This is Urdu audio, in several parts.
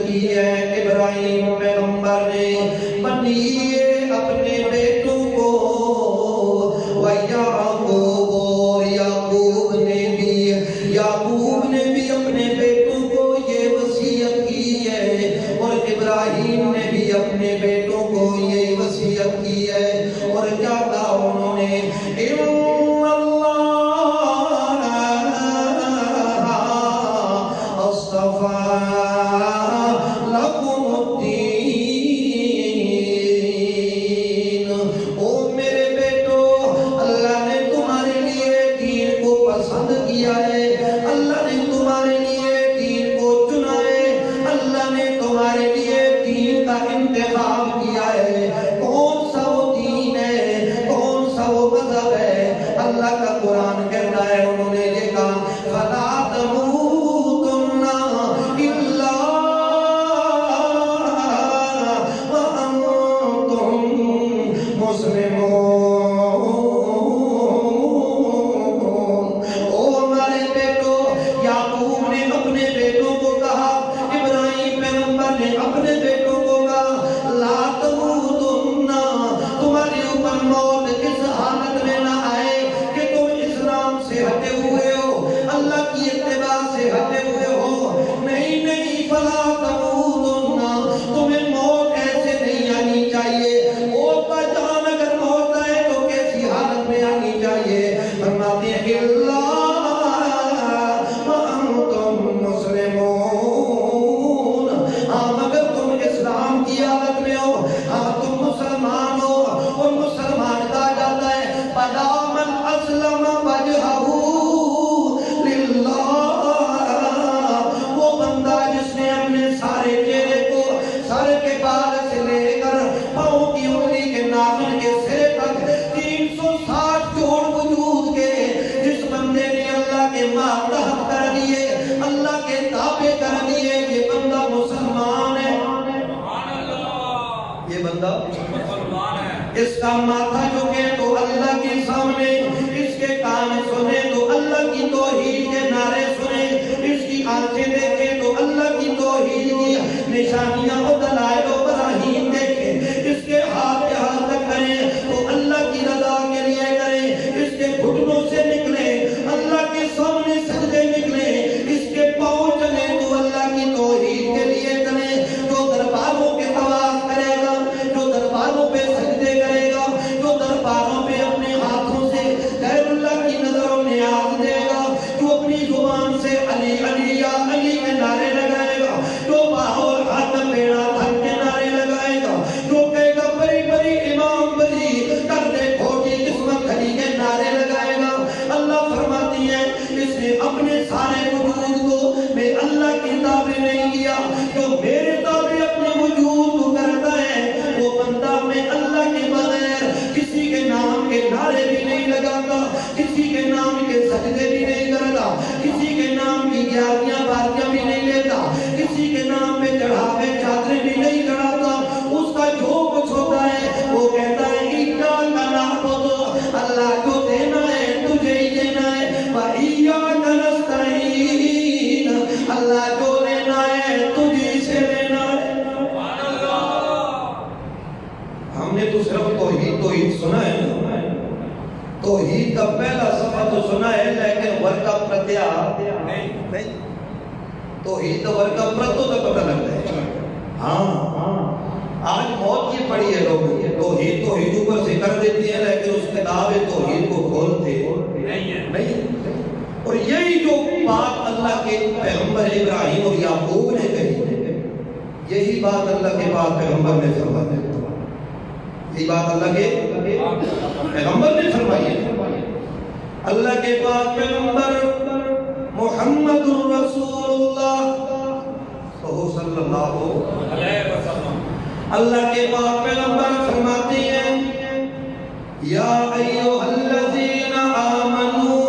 کی ہے ابراہیم پیغمبر نے بنی اپنے بیٹوں کو، یعقوب نے بھی اپنے بیٹوں کو یہ وصیت کی ہے، اور ابراہیم نے بھی اپنے بیٹوں کو یہ وصیت کی ہے، اور کیا کہا انہوں نے؟ اس کا ماتھا جھکے تو اللہ کے سامنے، اس کے کان سنے تو اللہ کی توحید کے نعرے سنے، اس کی آنکھیں دیکھے تو اللہ کی توحید کی نشانیاں و دلائل و براہین دیکھے، اس کے ہاتھ کے ہاتھ تک کریں تو اللہ کی رضا کے لیے کریں، اس کے گھٹنوں سے نکلے اللہ کے سامنے سجدے نکلے، اس کے پاؤں چلے تو اللہ کی توحید کے لیے کریں، جو درباروں کے طواف کرے گا، جو درباروں پہ سجدے کرے گا، جو درباروں پہ اپنے ہاتھوں سے غیر اللہ کی نظر و نیاز دے گا، جو اپنی زبان سے علی علی یا علی کے نعرے لگائے گا، جو باہر ہاتھ پیڑا تھک کے نعرے لگائے گا، جو کہے گا بری بری امام بری کر دے کھوٹی قسمت کھلی کے نعرے لگائے گا۔ اللہ فرماتی ہے اس نے اپنے سارے وجود کو میں اللہ کی تابع نہیں کیا، جو میرے تابع اپنے وجود کو کرتا ہے وہ بندہ میں اللہ کے بغیر کسی کے نام کے نعرے بھی نہیں لگاتا، کسی کے نام کے سجدے بھی نہیں کرتا، کسی کے نام کی گیاریاں باریاں بھی نہیں لیتا، کسی کے نام پہ چڑھاوے چادریں بھی نہیں چڑھاتا، اس کا جو کچھ ہوتا ہے وہ کہتا ہے ایاک نعبد، اللہ جو دینا ہے تجھے ہی دینا ہے، وایاک نستعین، اللہ جو لینا ہے تجھے سے لینا ہے۔ ہم نے تو صرف توحید سنا ہے، توحید کا پہلا صفحہ تو سنا ہے لیکن ورکا پرتیا نہیں، توحید کا ورکا پرتو کا پتہ لگتا ہے۔ ہاں آج موت کی پڑی ہے لوگ توحید اوپر سے کر دیتے ہیں لیکن اس کتاب توحید کو کھولتے نہیں۔ اور یہی جو بات اللہ کے پیغمبر ابراہیم اور یعقوب نے کہی، یہی بات اللہ کے پاک پیغمبر نے فرمائی، یہی بات اللہ کے پیغمبر نے فرمائی ہے۔ اللہ کے پاک پیغمبر محمد رسول اللہ صلی اللہ علیہ وسلم، اللہ کے پاک پیغمبر فرماتے ہیں یا ایھا الذین آمنوا،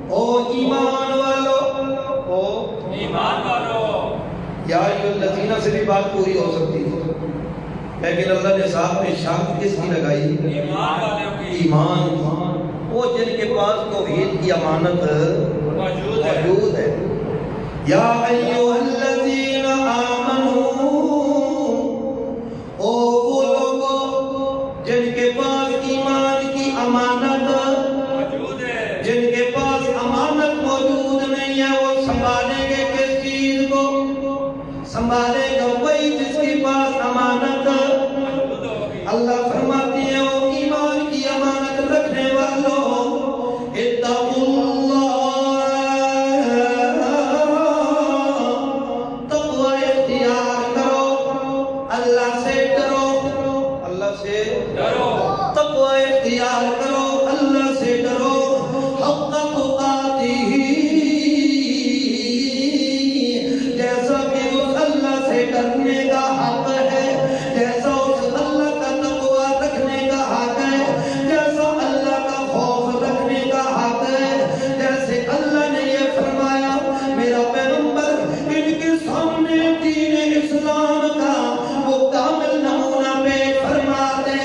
او ایمان والو، یا ایھا الذین سے بھی بات پوری ہو سکتی ہے لیکن اللہ نے ساتھ میں شرط کس کی لگائی؟ ایمان، وہ جن کے پاس توحید کی امانت موجود ہے۔ یا ایھا او وہ لوگوں جن کے پاس ایمان کی امانت موجود ہے، جن کے پاس امانت موجود نہیں ہے، وہ سنبھالیں گے کس چیز کو؟ سنبھالے گا وہی جس کے پاس امانت موجود ہوگی۔ اللہ فرماتی ہے وہ ایمان کی امانت رکھنے والوں اتقوا اللہ، تقوی اختیار کرو، اللہ سے ڈرو، اللہ سے ڈرو، تقوی اختیار کرو، اللہ سے ڈرو، حق تقاتہ، جیسا کہ اس اللہ سے ڈرنے کا حق ہے، جیسا اس اللہ کا تقوی رکھنے کا حق ہے، جیسا اللہ کا خوف رکھنے کا حق ہے، جیسے اللہ نے یہ فرمایا میرا پیغمبر ان کے سامنے دین اسلام کا وہ کامل نمونہ پیش فرما دے۔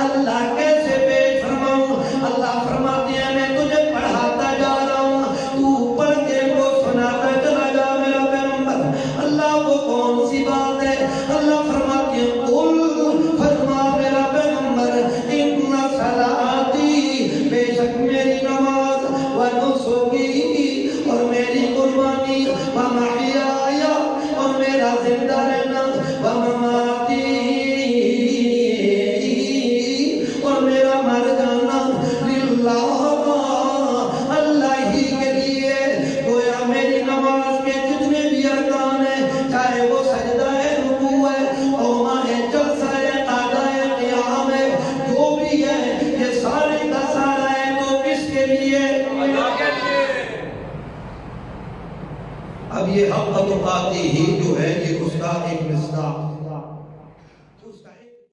اللہ کیسے پیش فرماؤں؟ اللہ فرماتے ہیں میں تجھے پڑھاتا جا رہا ہوں، تو پڑھ کے وہ سناتا چلا جا میرا پیغمبر۔ اللہ وہ کون سی بات ہے؟ اللہ فرماتے ہیں قل، فرما میرا پیغمبر، ان صلاتی، بے شک میری نماز، ونسکی، اور میری قربانی، ومحیای، اور میرا زندہ رہنا، ومماتی، اور میرا مر جانا، للہ، اللہ ہی کے لیے۔ گویا میری نماز کے جتنے بھی ارکان ہیں، چاہے وہ سجدہ ہے، رکوع ہے، قومہ ہے، جلسہ ہے، قعدہ ہے، قیام ہے، جو بھی ہے یہ سارے کا سارا ہے تو کس کے لیے؟ اللہ کے لیے۔ اب یہ حق تقاتہ ہی جو ہے یہ اس کا ایک مصداق